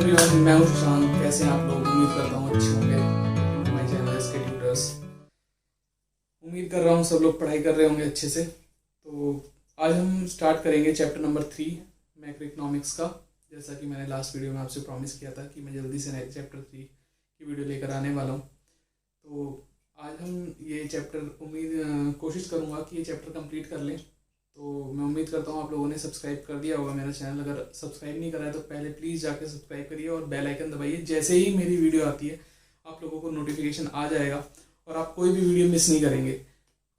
Everyone, मैं हूं सुशांत। कैसे हैं आप लोग? उम्मीद करता हूँ अच्छे होंगे। My channel SK tutors. उम्मीद कर रहा हूँ सब लोग पढ़ाई कर रहे होंगे अच्छे से। तो आज हम स्टार्ट करेंगे चैप्टर नंबर 3 मैक्रो इकोनॉमिक्स का। जैसा कि मैंने लास्ट वीडियो में आपसे प्रॉमिस किया था कि मैं जल्दी से नेक्स्ट चैप्टर 3 की वीडियो लेकर आने वाला हूँ। तो आज हम ये चैप्टर कोशिश करूँगा कि ये चैप्टर कंप्लीट कर लें। तो मैं उम्मीद करता हूँ आप लोगों ने सब्सक्राइब कर दिया होगा मेरा चैनल। अगर सब्सक्राइब नहीं करा है तो पहले प्लीज़ जाकर सब्सक्राइब करिए और बेल आइकन दबाइए। जैसे ही मेरी वीडियो आती है आप लोगों को नोटिफिकेशन आ जाएगा और आप कोई भी वीडियो मिस नहीं करेंगे।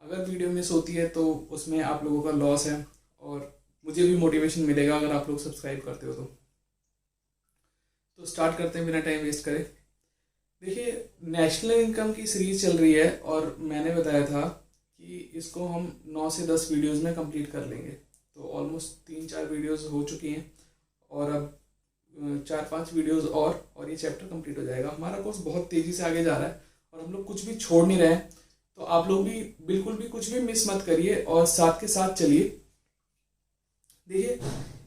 अगर वीडियो मिस होती है तो उसमें आप लोगों का लॉस है और मुझे भी मोटिवेशन मिलेगा अगर आप लोग सब्सक्राइब करते हो तो स्टार्ट करते हैं बिना टाइम वेस्ट करे। देखिए, नेशनल इनकम की सीरीज चल रही है और मैंने बताया था कि इसको हम 9 से 10 वीडियोस में कंप्लीट कर लेंगे। तो ऑलमोस्ट 3-4 वीडियोस हो चुकी हैं और अब 4-5 वीडियोस और ये चैप्टर कंप्लीट हो जाएगा। हमारा कोर्स बहुत तेज़ी से आगे जा रहा है और हम लोग कुछ भी छोड़ नहीं रहे हैं। तो आप लोग भी बिल्कुल भी कुछ भी मिस मत करिए और साथ के साथ चलिए। देखिए,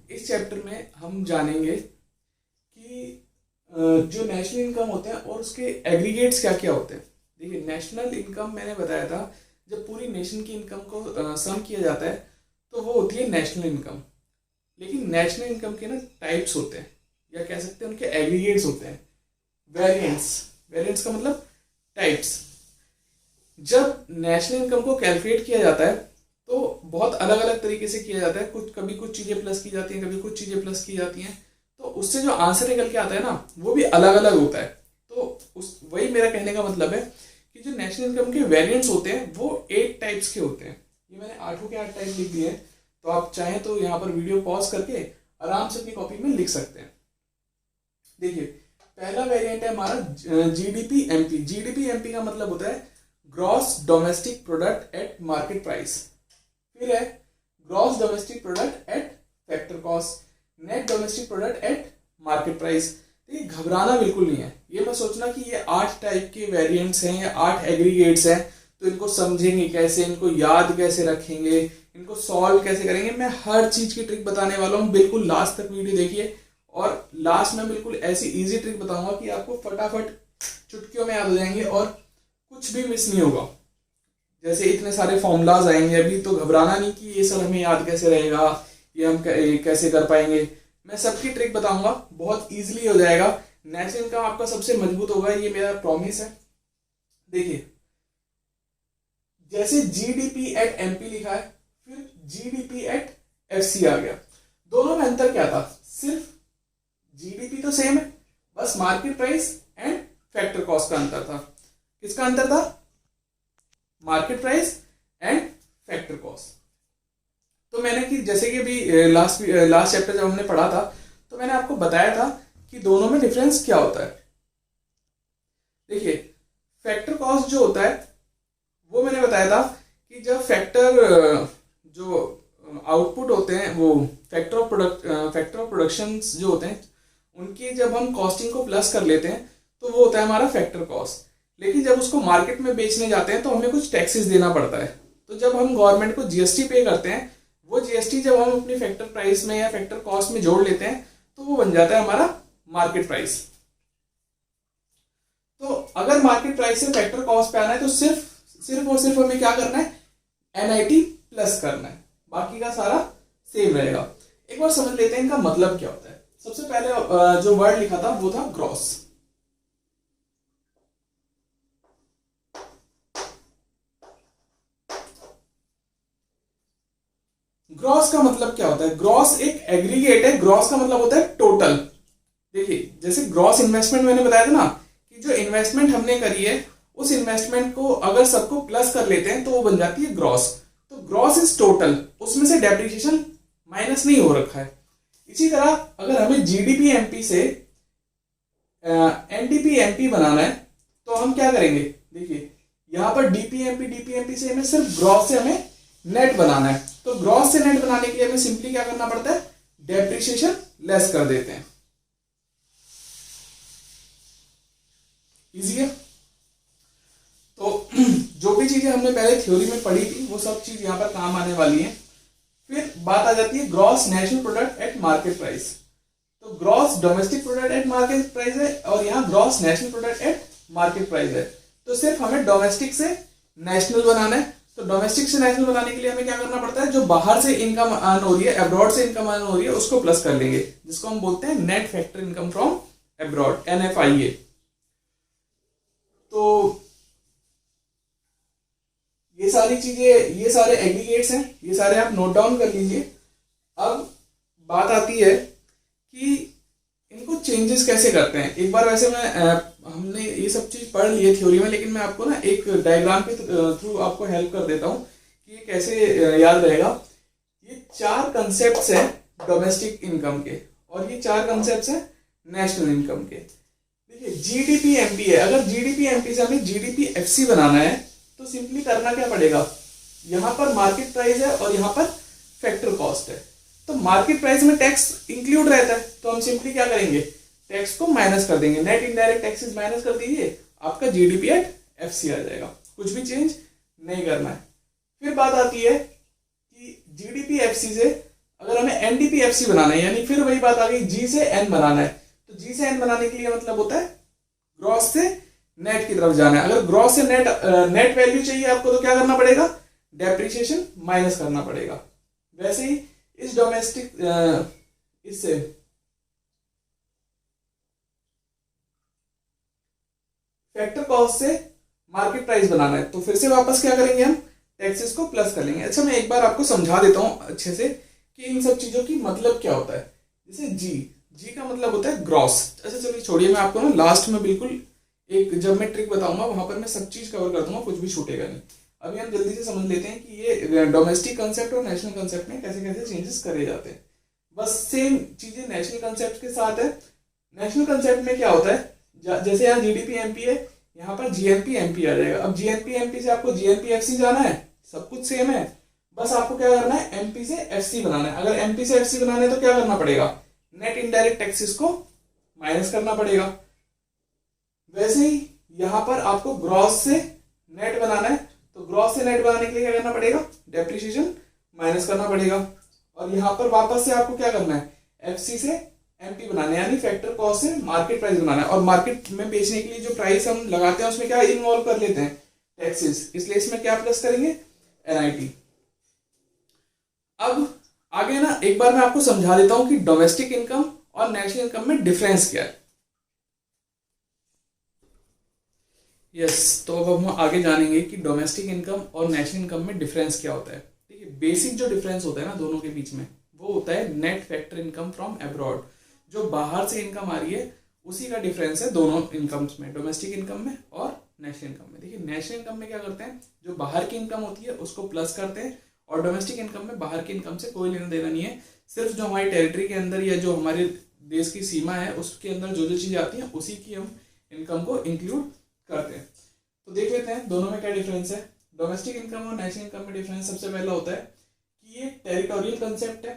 इस चैप्टर में हम जानेंगे कि जो नेशनल इनकम होते हैं और उसके एग्रीगेट्स क्या क्या होते हैं। देखिए, नेशनल इनकम मैंने बताया था जब पूरी नेशन की इनकम को सम किया जाता है तो वो होती है नेशनल इनकम। लेकिन नेशनल इनकम के ना टाइप्स होते हैं या कह सकते हैं उनके एग्रीगेट्स होते हैं। वेरिएंट्स का मतलब टाइप्स। जब नेशनल इनकम को कैलकुलेट किया जाता है तो बहुत अलग अलग तरीके से किया जाता है। कभी कुछ चीज़ें प्लस की जाती हैं, कभी कुछ चीज़ें प्लस की जाती हैं। तो उससे जो आंसर निकल के आता है ना वो भी अलग अलग होता है। तो वही मेरा कहने का मतलब है कि जो नेशनल इनकम के वेरिएंट्स होते हैं वो 8 टाइप्स के होते हैं। ये मैंने 8 के 8 टाइप लिख दिए हैं। तो आप चाहें तो यहाँ पर वीडियो पॉज करके आराम से अपनी कॉपी में लिख सकते हैं। देखिए, पहला वेरिएंट है हमारा जीडीपी एमपी। जीडीपी एमपी का मतलब होता है gross domestic product at market price. फिर है gross domestic product at factor cost, net domestic product at market price. ये घबराना बिल्कुल नहीं है। ये मत सोचना कि ये 8 टाइप के वेरिएंट्स हैं या 8 एग्रीगेट्स हैं तो इनको समझेंगे कैसे, इनको याद कैसे रखेंगे, इनको सॉल्व कैसे करेंगे। मैं हर चीज की ट्रिक बताने वाला हूँ। बिल्कुल लास्ट तक वीडियो देखिए और लास्ट में बिल्कुल ऐसी इजी ट्रिक बताऊंगा कि आपको फटाफट चुटकियों में याद हो जाएंगे और कुछ भी मिस नहीं होगा। जैसे इतने सारे फॉर्मूलाज आएंगे अभी, तो घबराना नहीं कि ये सब हमें याद कैसे रहेगा, ये हम कैसे कर पाएंगे। मैं सबकी ट्रिक बताऊंगा, बहुत इजीली हो जाएगा। नेशनल इनकम आपका सबसे मजबूत होगा, ये मेरा प्रॉमिस है। देखिए, जैसे जीडीपी एट एमपी लिखा है, फिर जीडीपी एट एफसी आ गया। दोनों में अंतर क्या था? सिर्फ जीडीपी तो सेम है, बस market price and factor cost का अंतर था। किसका अंतर था? Market price and factor cost. तो मैंने कि जैसे कि अभी लास्ट चैप्टर जब हमने पढ़ा था तो मैंने आपको बताया था कि दोनों में डिफरेंस क्या होता है। देखिए, फैक्टर कॉस्ट जो होता है वो मैंने बताया था कि जब फैक्टर जो आउटपुट होते हैं वो फैक्टर ऑफ प्रोडक्शन जो होते हैं उनकी जब हम कॉस्टिंग को प्लस कर लेते हैं तो वो होता है हमारा फैक्टर कॉस्ट। लेकिन जब उसको मार्केट में बेचने जाते हैं तो हमें कुछ टैक्सेस देना पड़ता है। तो जब हम गवर्नमेंट को जीएसटी पे करते हैं, वो जीएसटी जब हम अपनी फैक्टर प्राइस में या फैक्टर कॉस्ट में जोड़ लेते हैं तो वो बन जाता है हमारा मार्केट प्राइस। तो अगर मार्केट प्राइस से फैक्टर कॉस्ट पे आना है तो सिर्फ और सिर्फ हमें क्या करना है? एनआईटी प्लस करना है, बाकी का सारा सेम रहेगा। एक बार समझ लेते हैं इनका मतलब क्या होता है। सबसे पहले जो वर्ड लिखा था वो था ग्रॉस। ग्रॉस का मतलब क्या होता है? ग्रॉस एक एग्रीगेट है। ग्रॉस का मतलब होता है टोटल। देखिए, जैसे ग्रॉस इन्वेस्टमेंट मैंने बताया था ना कि जो इन्वेस्टमेंट हमने करी है उस इन्वेस्टमेंट को अगर सबको प्लस कर लेते हैं तो वो बन जाती है ग्रॉस। तो ग्रॉस इज टोटल, उसमें से डेप्रिसिएशन माइनस नहीं हो रखा है। इसी तरह अगर हमें जीडीपी एमपी से एनडीपी एमपी बनाना है तो हम क्या करेंगे? देखिए, यहां पर डीपीएमपी से हमें सिर्फ ग्रॉस से हमें नेट बनाना है। तो ग्रॉस से नेट बनाने के लिए हमें सिंपली क्या करना पड़ता है? डेप्रिसिएशन लेस कर देते हैं। इजी है। तो जो भी चीजें हमने पहले थ्योरी में पढ़ी थी वो सब चीज यहां पर काम आने वाली है। फिर बात आ जाती है gross national product at market price. तो तो gross domestic product at market price है और यहाँ gross national product at market price है। तो सिर्फ हमें डोमेस्टिक से नेशनल बनाना है। तो डोमेस्टिक से नेशनल बनाने के लिए हमें क्या करना पड़ता है, जो बाहर से इनकम अर्न हो रही है, अब्रॉड से इनकम अर्न हो रही है, उसको प्लस कर लेंगे, जिसको हम बोलते हैं net factor income from abroad, NFIA। तो ये सारी चीजें, ये सारे एग्रीगेट्स हैं, ये सारे आप नोट डाउन कर लीजिए। अब बात आती है कि इनको चेंजेस कैसे करते हैं। एक बार वैसे मैं हमने ये सब चीज पढ़ ली है थ्योरी में, लेकिन मैं आपको ना एक डायग्राम के थ्रू आपको हेल्प कर देता हूँ कि ये कैसे याद रहेगा। ये 4 कंसेप्ट्स हैं डोमेस्टिक इनकम के और ये 4 कंसेप्ट्स हैं नेशनल इनकम के। देखिए GDP-MP है, अगर GDP-MP से हमें GDP-FC बनाना है तो सिंपली करना क्या पड़ेगा, यहाँ पर मार्केट प्राइस है और यहाँ पर फैक्टर कॉस्ट है। तो मार्केट प्राइस में टैक्स इंक्लूड रहता है, तो हम सिंपली क्या करेंगे, टैक्स को माइनस कर देंगे, नेट इनडायरेक्ट टैक्सेस माइनस कर दीजिए, आपका GDP-FC आ जाएगा। कुछ भी चेंज नहीं करना है। फिर बात आती है कि GDP-FC से अगर हमें NDP-FC बनाना है, यानी फिर वही बात आ गई, G से N बनाना है। तो G से N बनाने के लिए मतलब होता है ग्रॉस से नेट की तरफ जाना है। अगर ग्रॉस से नेट वैल्यू चाहिए आपको तो क्या करना पड़ेगा, डेप्रिसिएशन माइनस करना पड़ेगा। वैसे ही इस डोमेस्टिक इससे फैक्टर कॉस्ट से मार्केट प्राइस बनाना है, तो फिर से वापस क्या करेंगे, हम टैक्सेस को प्लस कर लेंगे। अच्छा, मैं एक बार आपको समझा देता हूं अच्छे से कि इन सब चीजों की मतलब क्या होता है। जैसे जी का मतलब होता है ग्रॉस। अच्छा चलिए छोड़िए, मैं आपको ना लास्ट में बिल्कुल एक जब मैं ट्रिक बताऊंगा वहां पर मैं सब चीज कवर कर दूंगा, कुछ भी छूटेगा नहीं। अभी हम जल्दी से समझ लेते हैं कि ये डोमेस्टिक कंसेप्ट और नेशनल कंसेप्ट में कैसे कैसे चेंजेस करे जाते हैं। बस सेम चीजें नेशनल कंसेप्ट के साथ है। नेशनल कंसेप्ट में क्या होता है, जैसे यहाँ GDP-MP है, यहाँ पर GNP-MP आ जाएगा। अब GNP-MP से आपको GNP-FC जाना है, सब कुछ सेम है, बस आपको क्या करना है, MP से FC बनाना है। अगर MP से FC बनाना है तो क्या करना पड़ेगा, नेट इनडायरेक्ट टैक्सेस को माइनस करना पड़ेगा। वैसे ही यहाँ पर आपको ग्रॉस से नेट बनाना है, तो ग्रॉस से नेट बनाने के लिए क्या करना पड़ेगा, डेप्रिसिएशन माइनस करना पड़ेगा। और यहाँ पर वापस से आपको क्या करना है, FC से MP बनाना है, यानी फैक्टर कॉस्ट से मार्केट प्राइस बनाना है। और मार्केट में बेचने के लिए जो प्राइस हम लगाते हैं उसमें क्या इन्वॉल्व कर लेते हैं, टैक्सेस, इसलिए इसमें क्या प्लस करेंगे, NIT। अब आगे ना एक बार मैं आपको समझा देता हूं कि डोमेस्टिक इनकम और नेशनल इनकम में डिफरेंस क्या है। तो अब हम आगे जानेंगे कि डोमेस्टिक इनकम और नेशनल इनकम में डिफरेंस क्या होता है। देखिए बेसिक जो डिफरेंस होता है ना दोनों के बीच में, वो होता है net factor income from abroad. जो बाहर से इनकम आ रही है उसी का डिफरेंस है दोनों इनकम्स में, डोमेस्टिक इनकम में और नेशनल इनकम में। देखिए नेशनल इनकम में क्या करते हैं, जो बाहर की इनकम होती है उसको प्लस करते हैं, और डोमेस्टिक इनकम में बाहर की इनकम से कोई लेना देना नहीं है। सिर्फ जो हमारी टेरिटरी के अंदर या जो हमारे देश की सीमा है उसके अंदर जो जो चीजें आती हैं उसी की हम इनकम को इंक्लूड करते हैं। तो देख लेते हैं दोनों में क्या डिफरेंस है। डोमेस्टिक इनकम और नेशनल इनकम में डिफरेंस सबसे पहला होता है कि ये टेरिटोरियल कंसेप्ट है।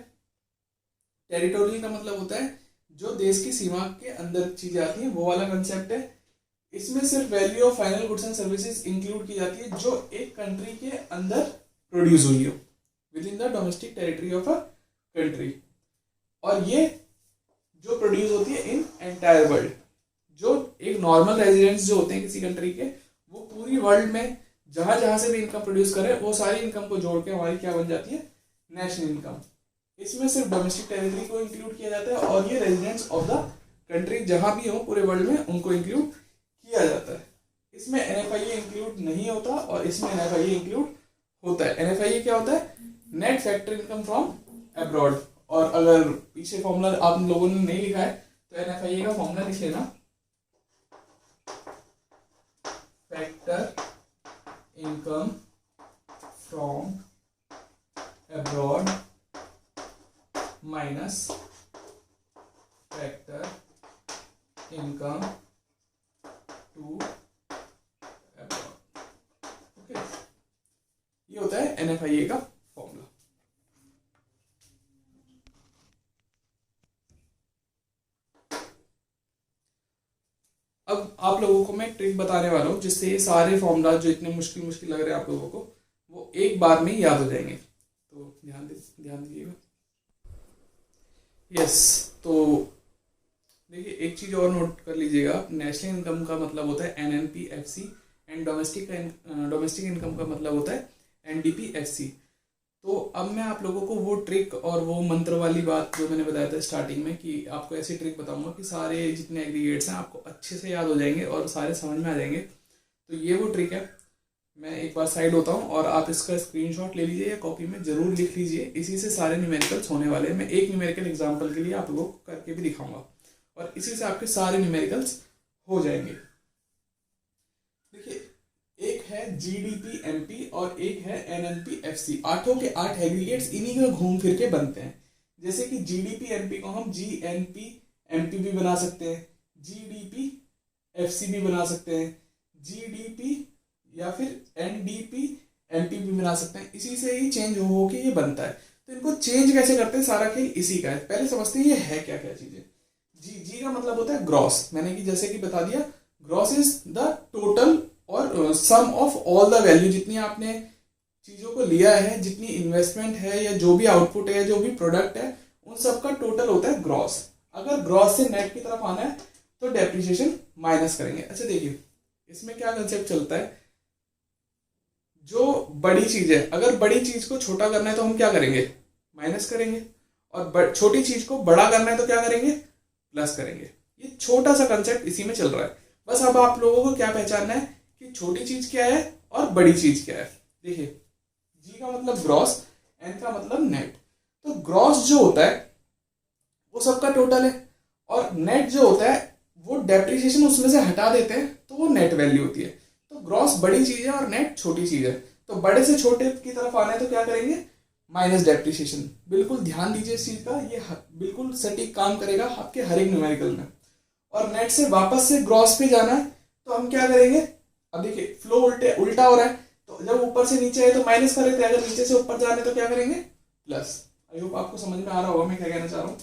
टेरिटोरियल का मतलब होता है जो देश की सीमा के अंदर चीजें आती हैं वो वाला कंसेप्ट है। इसमें सिर्फ value of final goods and services include की जाती है जो एक कंट्री के अंदर प्रोड्यूस हुई हो with in the domestic territory of a country, और ये जो प्रोड्यूस होती है इन एंटायर वर्ल्ड। जो एक नॉर्मल रेजिडेंट्स जो होते हैं किसी कंट्री के, वो पूरी वर्ल्ड में जहां जहां से भी इनकम प्रोड्यूस करे वो सारी इनकम को जोड़ के हमारी क्या बन जाती है, नेशनल इनकम। इसमें सिर्फ डोमेस्टिक टेरिटरी को इंक्लूड किया जाता है और ये रेजिडेंट्स ऑफ द कंट्री जहां भी हो पूरे वर्ल्ड में उनको इंक्लूड किया जाता है। इसमें NFIA इंक्लूड नहीं होता और इसमें NFIA इंक्लूड होता है। NFIA क्या होता है, net factor income from abroad. और अगर पीछे फॉर्मूला आप लोगों ने नहीं लिखा है तो NFIA का फॉर्मूला लिख लेना, factor income from abroad minus factor income to abroad. Okay, ये होता है NFIA का फॉर्मूला। अब आप लोगों को मैं एक ट्रिक बताने वाला हूं जिससे ये सारे फॉर्मूला जो इतने मुश्किल मुश्किल लग रहे हैं आप लोगों को वो एक बार में ही याद हो जाएंगे। तो ध्यान दीजिएगा। तो देखिए एक चीज़ और नोट कर लीजिएगा, नेशनल इनकम का मतलब होता है NNP-FC एंड डोमेस्टिक इनकम का मतलब होता है NDP-FC। तो अब मैं आप लोगों को वो ट्रिक और वो मंत्र वाली बात जो मैंने बताया था स्टार्टिंग में कि आपको ऐसी ट्रिक बताऊंगा कि सारे जितने एग्रीगेट्स हैं आपको अच्छे से याद हो जाएंगे और सारे समझ में आ जाएंगे। तो ये वो ट्रिक है। मैं एक बार साइड होता हूँ और आप इसका स्क्रीनशॉट ले लीजिए या कॉपी में ज़रूर लिख लीजिए। इसी से सारे न्यूमेरिकल्स होने वाले हैं। मैं एक न्यूमेरिकल एग्जाम्पल के लिए आप लोगों को करके भी दिखाऊंगा और इसी से आपके सारे न्यूमेरिकल्स हो जाएंगे। देखिए एक है GDP-MP और एक है NNP-FC। आठों के 8 एग्रीगेट्स इन्हीं का घूम फिर के बनते हैं। जैसे कि GDP-MP को हम GNP-MP भी बना सकते हैं, GDP-FC भी बना सकते हैं, GDP या फिर NDP-MP भी बना सकते हैं। इसी से ही चेंज हो के ये बनता है। तो इनको चेंज कैसे करते हैं, सारा खेल इसी का है। पहले समझते हैं ये है क्या क्या चीजें। जी का मतलब होता है ग्रॉस, मैंने कि जैसे कि बता दिया, ग्रॉस इज द टोटल और सम ऑफ ऑल द वैल्यू, जितनी आपने चीजों को लिया है, जितनी इन्वेस्टमेंट है या जो भी आउटपुट है, जो भी प्रोडक्ट है, उन सब का टोटल होता है ग्रॉस। अगर ग्रॉस से नेट की तरफ आना है तो डेप्रिसिएशन माइनस करेंगे। अच्छा देखिए इसमें क्या कंसेप्ट चलता है, जो बड़ी चीज है, अगर बड़ी चीज को छोटा करना है तो हम क्या करेंगे, माइनस करेंगे, और छोटी चीज को बड़ा करना है तो क्या करेंगे, प्लस करेंगे। ये छोटा सा कंसेप्ट इसी में चल रहा है। बस अब आप लोगों को क्या पहचानना है कि छोटी चीज क्या है और बड़ी चीज क्या है। देखिए जी का मतलब ग्रॉस, एन का मतलब नेट। तो ग्रॉस जो होता है वो सबका टोटल है, और नेट जो होता है वो डेप्रिसिएशन उसमें से हटा देते हैं तो वो नेट वैल्यू होती है। तो ग्रॉस बड़ी चीज है और नेट छोटी चीज है। तो बड़े से छोटे की तरफ आना है तो क्या करेंगे, माइनस डेप्रिसिएशन। बिल्कुल ध्यान दीजिए इस चीज का, ये बिल्कुल सटीक काम करेगा आपके हर एक न्यूमेरिकल में। और नेट से वापस से ग्रॉस पे जाना है तो हम क्या करेंगे, अब देखिए फ्लो उल्टा हो रहा है, तो जब ऊपर से नीचे है तो माइनस कर रहे थे, अगर नीचे से ऊपर जाने तो क्या करेंगे, प्लस। आई होप आपको समझ में आ रहा होगा मैं क्या कहना चाह रहा हूँ।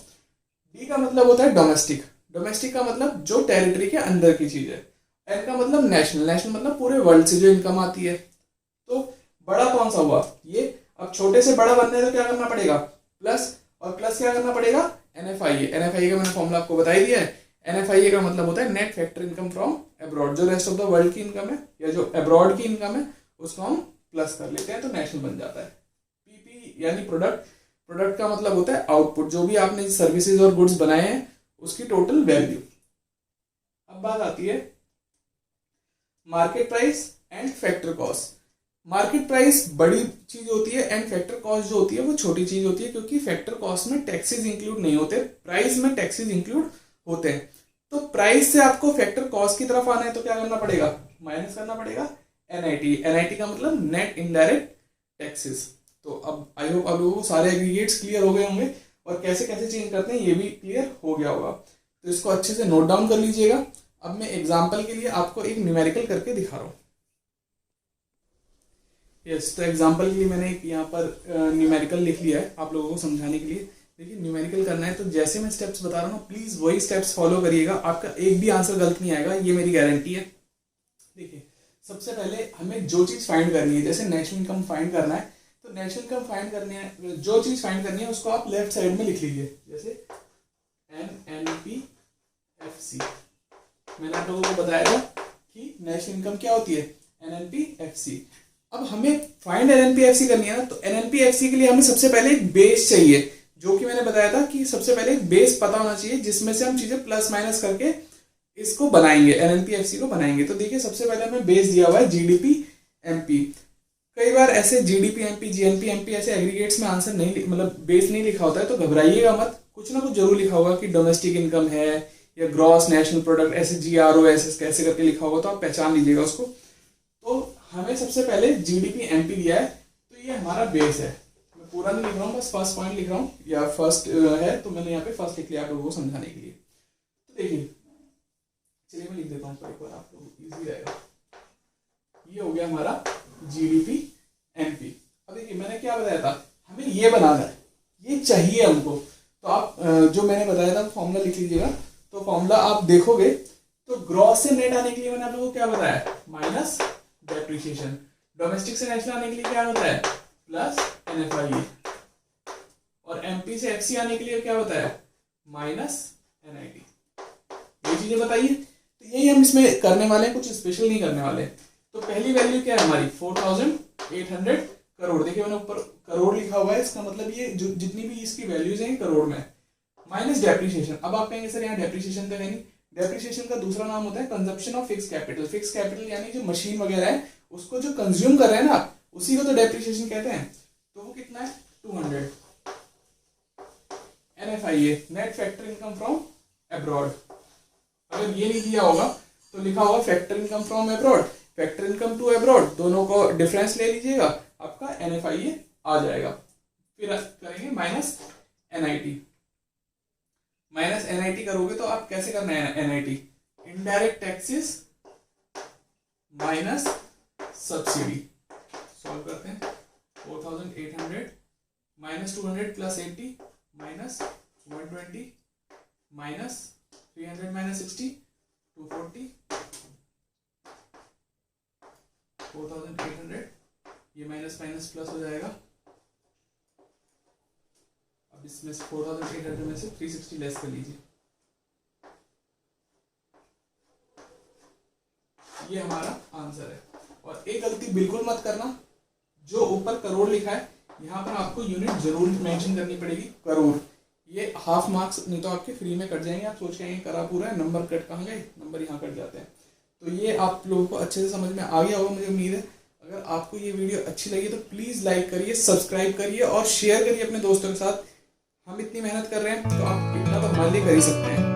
डी का मतलब होता है डोमेस्टिक। डोमेस्टिक का मतलब जो टेरिटरी के अंदर की चीज है। एन का मतलब नेशनल। नेशनल मतलब पूरे वर्ल्ड से जो इनकम आती है। तो बड़ा कौन सा हुआ ये, अब छोटे से बड़ा बनना है तो क्या करना पड़ेगा, प्लस, और प्लस क्या करना पड़ेगा, NFIA। NFIA का मैंने फॉर्मूला आपको बता ही दिया है। NFIA का मतलब होता है net factor income from abroad. जो रेस्ट ऑफ द वर्ल्ड की इनकम है या जो अब्रॉड की इनकम है उसको हम प्लस कर लेते हैं तो नेशनल बन जाता है। PP यानी प्रोडक्ट। प्रोडक्ट का मतलब होता है आउटपुट, जो भी आपने सर्विसेज और गुड्स बनाए हैं उसकी टोटल वैल्यू। अब बात आती है market price and factor cost. Market price बड़ी चीज होती है एंड फैक्टर कॉस्ट जो होती है वो छोटी चीज होती है, क्योंकि फैक्टर कॉस्ट में टैक्सेस इंक्लूड नहीं होते, प्राइस में टैक्सेस इंक्लूड होते हैं। तो प्राइस से आपको फैक्टर कॉस्ट की तरफ आना है तो क्या करना पड़ेगा, माइनस करना पड़ेगा NIT। NIT का मतलब नेट इनडायरेक्ट टैक्सेस। तो अब आई होप आप लोगों को सारे एग्रीगेट्स क्लियर हो गए होंगे और कैसे कैसे चेंज करते हैं ये भी क्लियर हो गया होगा। तो इसको अच्छे से नोट डाउन कर लीजिएगा। अब मैं एग्जाम्पल के लिए आपको एक न्यूमेरिकल करके दिखा रहा हूँ। यस, तो एग्जाम्पल के लिए मैंने एक यहाँ पर न्यूमेरिकल लिख लिया है आप लोगों को समझाने के लिए। देखिए न्यूमेरिकल करना है तो जैसे मैं स्टेप्स बता रहा हूँ प्लीज वही स्टेप्स फॉलो करिएगा, आपका एक भी आंसर गलत नहीं आएगा, ये मेरी गारंटी है। देखिए सबसे पहले हमें जो चीज फाइंड करनी है, जैसे नेशनल इनकम फाइंड करना है तो नेशनल इनकम फाइंड करनी है, जो चीज फाइंड करनी है उसको आप लेफ्ट साइड में लिख लीजिए। जैसे NNP-FC। मैंने आप लोगों को बताया था कि नेशनल इनकम क्या होती है, NNP-FC। अब हमें फाइंड NNP-FC करनी है ना, तो NNP-FC के लिए हमें सबसे पहले एक बेस चाहिए, जो कि मैंने बताया था कि सबसे पहले एक बेस पता होना चाहिए जिसमें से हम चीजें प्लस माइनस करके इसको बनाएंगे, NNP-FC को बनाएंगे। तो देखिए सबसे पहले हमें बेस दिया हुआ है GDP-MP। कई बार ऐसे GDP-MP GNP-MP ऐसे एग्रीगेट्स में आंसर नहीं, मतलब बेस नहीं लिखा होता है, तो घबराइएगा मत, कुछ ना कुछ जरूर लिखा होगा कि डोमेस्टिक इनकम है या ग्रॉस नेशनल प्रोडक्ट, ऐसे GROS कैसे करके लिखा होगा, तो आप पहचान लीजिएगा उसको। तो हमें सबसे पहले GDP-MP दिया है तो ये हमारा बेस है। मैं पूरा नहीं लिख रहा हूँ, बस फर्स्ट पॉइंट लिख रहा हूँ, या फर्स्ट है तो मैंने यहाँ पे फर्स्ट लिख लिया आप लोगों को समझाने के लिए। तो देखिए चलिए मैं लिख देता हूँ एक बार, आप लोग इजी रहेगा। ये हो गया हमारा GDP-MP। अब देखिए मैंने क्या बताया था, हमें ये बनाना है, ये चाहिए हमको। तो आप जो मैंने बताया था फॉर्मूला लिख लीजिएगा। तो फॉर्मूला आप देखोगे तो ग्रॉस से नेट आने के लिए मैंने आप लोगों को क्या बताया, माइनस डेप्रिसिएशन। डोमेस्टिक से नेशनल आने के लिए क्या होता है, प्लस NFIA। और MP से FC आने के लिए क्या होता है, माइनस NIT। चीजें बताइए। तो यही हम इसमें करने वाले हैं, कुछ स्पेशल नहीं करने वाले। तो पहली वैल्यू क्या है हमारी 4800 करोड़। देखिए मैंने ऊपर करोड़ लिखा हुआ है, इसका मतलब ये जो जितनी भी इसकी वैल्यूज हैं करोड़ में, माइनस डेप्रिसिएशन। अब आप कहेंगे सर यहाँ डेप्रिसिएशन तो है नहीं। डेप्रिसिएशन का दूसरा नाम होता है consumption of fix capital. Fix capital यानी जो मशीन वगैरह है उसको जो कंज्यूम कर रहे हैं ना, उसी को तो डेप्रिसिएशन कहते हैं। तो वो कितना है 200। NFIA net factor income from abroad. अगर ये नहीं दिया होगा तो लिखा होगा factor income from abroad, factor income to abroad, दोनों को डिफरेंस ले लीजिएगा, आपका NFIA आ जाएगा। फिर करेंगे माइनस NIT। माइनस NIT करोगे तो आप कैसे करना है NIT, indirect taxes minus subsidy. Solve करते हैं। 4800 minus 200 plus 80 minus 120 minus 300 minus 60 240 4800, ये माइनस माइनस प्लस हो जाएगा। अब इसमें 4800 में से 360 लेस कर लीजिए। ये हमारा आंसर है। और एक गलती बिल्कुल मत करना, जो ऊपर करोड़ लिखा है यहाँ पर आपको यूनिट जरूर मेंशन करनी पड़ेगी, करोड़। ये हाफ मार्क्स नहीं तो आपके फ्री में कट जाएंगे। आप सोच के करा पूरा है, नंबर कट कहाँ गए, नंबर यहाँ कट जाते हैं। तो ये आप लोगों को अच्छे से समझ में आ गया होगा मुझे उम्मीद है। अगर आपको ये वीडियो अच्छी लगी तो प्लीज़ लाइक करिए, सब्सक्राइब करिए और शेयर करिए अपने दोस्तों के साथ। हम इतनी मेहनत कर रहे हैं तो आप इतना तो हमारे लिए कर ही सकते हैं।